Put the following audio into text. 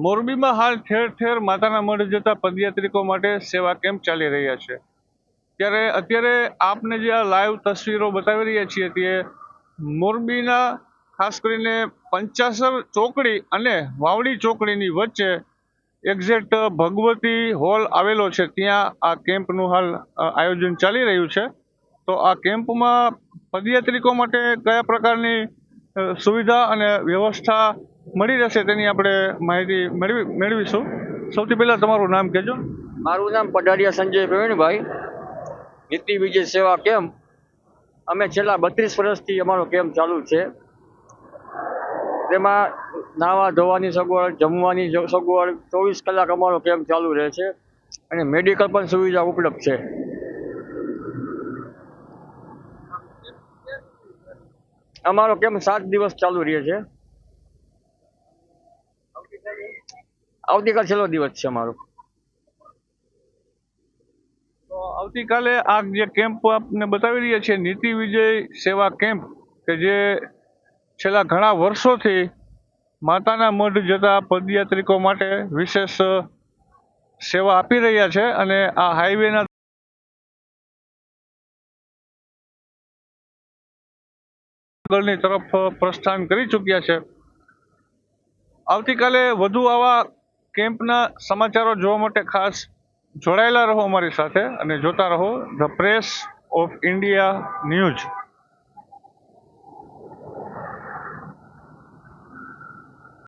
મોરબીમાં હાલ ઠેર ઠેર માતાના મઢ જતા પદયાત્રિકો માટે સેવા કેમ્પ ચાલી રહ્યા છે. ત્યારે અત્યારે આપને જે આ લાઈવ તસવીરો બતાવી રહ્યા છીએ તે મોરબીના ખાસ કરીને પંચાસર ચોકડી અને વાવડી ચોકડીની વચ્ચે એક્ઝેક્ટ ભગવતી હોલ આવેલો છે. ત્યાં આ કેમ્પનું હાલ આયોજન ચાલી રહ્યું છે. તો આ કેમ્પમાં પદયાત્રિકો માટે કયા પ્રકારની સુવિધા અને વ્યવસ્થા મળી રહેશે તેની આપણે માહિતી મેળવીશું. સૌથી પહેલા તમારું નામ કહેજો. મારું નામ પડારિયા સંજય પ્રવીણભાઈ. નીતિ વિજય સેવા કેમ્પ અમે છેલ્લા 32 વર્ષથી અમારો કેમ્પ ચાલુ છે. તેમાં નાવા ધોવાની સગવડ, જમવાની સગવડ 24 કલાક અમારો કેમ્પ ચાલુ રહે છે અને મેડિકલ પણ સુવિધા ઉપલબ્ધ છે. અમારો કેમ્પ 7 દિવસ ચાલુ રહે છે. આવતીકાલ છેલ્લો દિવસ છે અમારો. તો આવતીકાલે આ જે કેમ્પ આપને બતાવી રહ્યા છે નીતિ વિજય સેવા કેમ્પ, કે જે છેલ્લા ઘણા વર્ષોથી માતાના મઢ જતા પદયાત્રિકો માટે વિશેષ સેવા આપી રહ્યા છે અને આ હાઈવેના આગળની તરફ પ્રસ્થાન કરી ચૂક્યા છે. આવતીકાલે વધુ આવા કેમ્પના સમાચારો જોવા માટે ખાસ જોડાયેલા રહો અમારી સાથે અને જોતા રહો the press of India news.